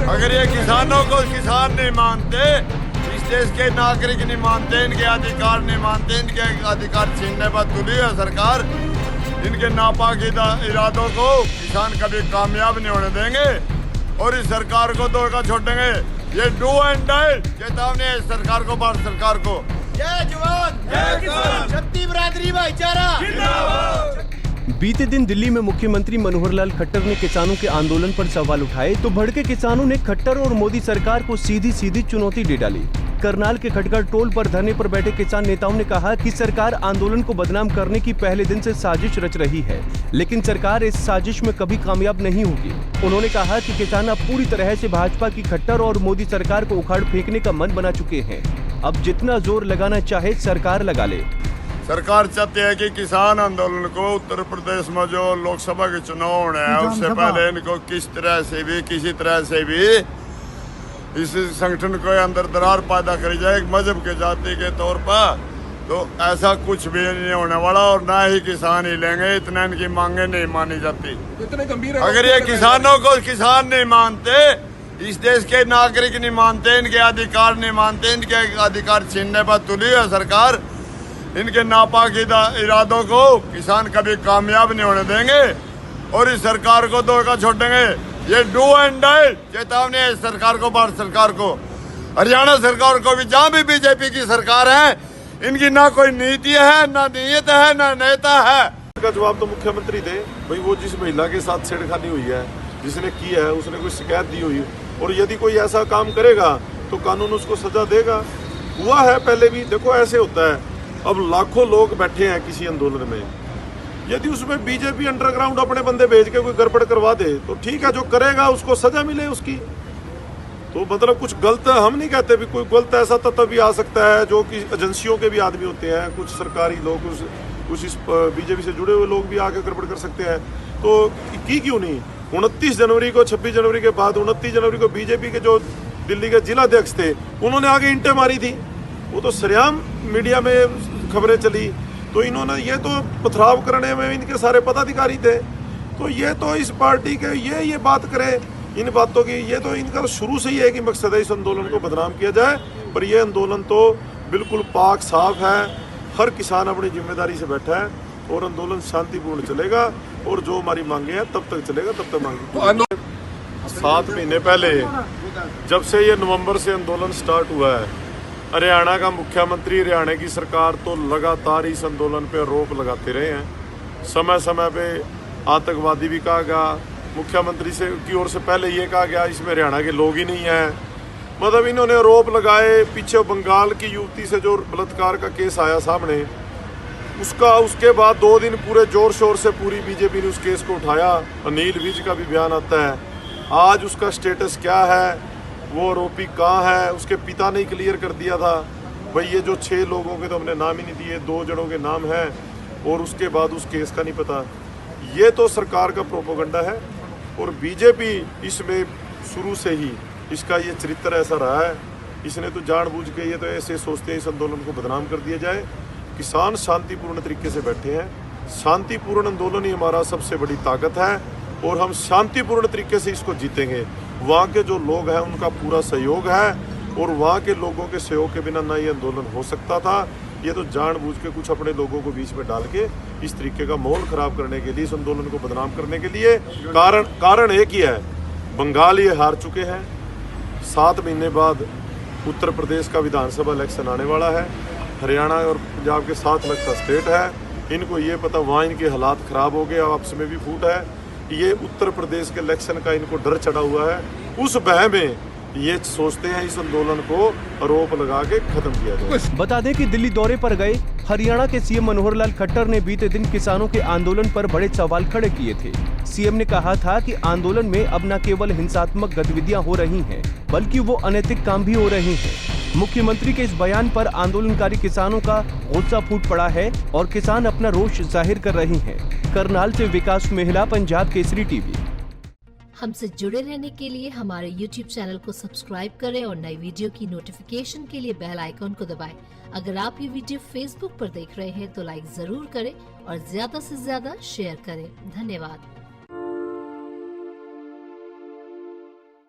अगर ये किसानों को किसान नहीं मानते, इस देश के नागरिक नहीं मानते, इनके अधिकार नहीं मानते, इनके अधिकार छीनने पर तुली है सरकार, इनके नापाक इरादों को किसान कभी कामयाब नहीं होने देंगे और इस सरकार को धोखा छोड़ेंगे। ये डू एंड डाई चेतावनी है सरकार को, भारत सरकार को। जय जवान जय किसान, शक्ति बरादरी भाईचारा जिंदाबाद। बीते दिन दिल्ली में मुख्यमंत्री मनोहर लाल खट्टर ने किसानों के आंदोलन पर सवाल उठाए तो भड़के किसानों ने खट्टर और मोदी सरकार को सीधी सीधी चुनौती दे डाली। करनाल के खटगढ़ टोल पर धरने पर बैठे किसान नेताओं ने कहा कि सरकार आंदोलन को बदनाम करने की पहले दिन से साजिश रच रही है, लेकिन सरकार इस साजिश में कभी कामयाब नहीं होगी। उन्होंने कहा कि किसान अब पूरी तरह से भाजपा की खट्टर और मोदी सरकार को उखाड़ फेंकने का मन बना चुके हैं। अब जितना जोर लगाना चाहे सरकार लगा ले। सरकार चाहती है कि किसान आंदोलन को उत्तर प्रदेश में जो लोकसभा के चुनाव होने हैं उससे पहले इनको किसी तरह से भी इस संगठन के अंदर दरार पैदा करी जाए मजहब के जाति के तौर पर, तो ऐसा कुछ भी नहीं होने वाला और ना ही किसान ही लेंगे, इतना इनकी मांगे नहीं मानी जाती। इतने गंभीर अगर ये किसानों को किसान नहीं मानते, इस देश के नागरिक नहीं मानते, इनके अधिकार नहीं मानते, इनके अधिकार छीनने पर तुली है सरकार, इनके नापाक इरादों को किसान कभी कामयाब नहीं होने देंगे और इस सरकार को धोखा छोड़ेंगे। ये डू एंड डाई चेतावनी है सरकार को, भारत सरकार को। हरियाणा सरकार को भी, जहाँ भी बीजेपी की सरकार है, इनकी ना कोई नीति है, ना नीयत है, ना नेता है। का जवाब तो मुख्यमंत्री दे भाई। वो जिस महिला के साथ छेड़खानी हुई है, जिसने की है, उसने कोई शिकायत दी हुई और यदि कोई ऐसा काम करेगा तो कानून उसको सजा देगा। हुआ है पहले भी, देखो ऐसे होता है। अब लाखों लोग बैठे हैं किसी आंदोलन में, यदि उसमें बीजेपी अंडरग्राउंड अपने बंदे भेज के कोई गड़बड़ करवा दे तो ठीक है, जो करेगा उसको सजा मिले उसकी। तो मतलब कुछ गलत हम नहीं कहते भी, कोई गलत ऐसा तत्व भी आ सकता है जो कि एजेंसियों के भी आदमी होते हैं, कुछ सरकारी लोग, कुछ इस बीजेपी से जुड़े हुए लोग भी आके गड़बड़ कर सकते हैं। तो की क्यों नहीं 29 जनवरी को, 26 जनवरी के बाद 29 जनवरी को बीजेपी के जो दिल्ली के जिलाध्यक्ष थे उन्होंने आगे ईंटें मारी थी। वो तो सरेआम मीडिया में खबरें चली। तो इन्होंने, ये तो पथराव करने में इनके सारे पदाधिकारी थे। तो ये तो इस पार्टी के ये बात करे इन बातों की, ये तो इनका शुरू से ही है कि मकसद है इस आंदोलन को बदनाम किया जाए। पर ये आंदोलन तो बिल्कुल पाक साफ है, हर किसान अपनी जिम्मेदारी से बैठा है और आंदोलन शांतिपूर्ण चलेगा और जो हमारी मांगे हैं तब तक चलेगा, तब तक मांगे। 7 महीने पहले जब से ये नवंबर से आंदोलन स्टार्ट हुआ है, हरियाणा का मुख्यमंत्री, हरियाणा की सरकार तो लगातार इस आंदोलन पे आरोप लगाते रहे हैं। समय समय पे आतंकवादी भी कहा गया, मुख्यमंत्री से की ओर से पहले ये कहा गया इसमें हरियाणा के लोग ही नहीं हैं। मतलब इन्होंने आरोप लगाए। पीछे बंगाल की युवती से जो बलात्कार का केस आया सामने, उसके बाद 2 दिन पूरे जोर शोर से पूरी बीजेपी ने उस केस को उठाया। अनिल विज का भी बयान आता है। आज उसका स्टेटस क्या है, वो आरोपी कहाँ है, उसके पिता ने क्लियर कर दिया था भाई ये जो 6 लोगों के तो हमने नाम ही नहीं दिए, 2 जनों के नाम हैं और उसके बाद उस केस का नहीं पता। ये तो सरकार का प्रोपेगेंडा है और बीजेपी इसमें शुरू से ही इसका ये चरित्र ऐसा रहा है। इसने तो जानबूझ के, ये तो ऐसे सोचते हैं इस आंदोलन को बदनाम कर दिया जाए। किसान शांतिपूर्ण तरीके से बैठे हैं, शांतिपूर्ण आंदोलन ही हमारा सबसे बड़ी ताकत है और हम शांतिपूर्ण तरीके से इसको जीतेंगे। वहाँ के जो लोग हैं उनका पूरा सहयोग है और वहाँ के लोगों के सहयोग के बिना ना ये आंदोलन हो सकता था। ये तो जानबूझ के कुछ अपने लोगों को बीच में डाल के इस तरीके का माहौल खराब करने के लिए, इस आंदोलन को बदनाम करने के लिए। कारण एक ही है, बंगाल ये हार चुके हैं। 7 महीने बाद उत्तर प्रदेश का विधानसभा इलेक्शन आने वाला है। हरियाणा और पंजाब के 7 लाख का स्टेट है। इनको ये पता, वहाँ इनके हालात ख़राब हो गए, आपस में भी फूट है। ये उत्तर प्रदेश के इलेक्शन का इनको डर चढ़ा हुआ है। उस भय में ये सोचते हैं इस आंदोलन को आरोप लगा के खत्म किया जाए। बता दें कि दिल्ली दौरे पर गए हरियाणा के सीएम मनोहर लाल खट्टर ने बीते दिन किसानों के आंदोलन पर बड़े सवाल खड़े किए थे। सीएम ने कहा था कि आंदोलन में अब न केवल हिंसात्मक गतिविधियां हो रही हैं, बल्कि वो अनैतिक काम भी हो रहे हैं। मुख्यमंत्री के इस बयान पर आंदोलनकारी किसानों का गुस्सा फूट पड़ा है और किसान अपना रोष जाहिर कर रहे हैं। करनाल से विकास मेहला, पंजाब केसरी टीवी। हमसे जुड़े रहने के लिए हमारे YouTube चैनल को सब्सक्राइब करें और नई वीडियो की नोटिफिकेशन के लिए बेल आइकॉन को दबाएं। अगर आप ये वीडियो Facebook पर देख रहे हैं तो लाइक जरूर करें और ज्यादा से ज्यादा शेयर करें। धन्यवाद।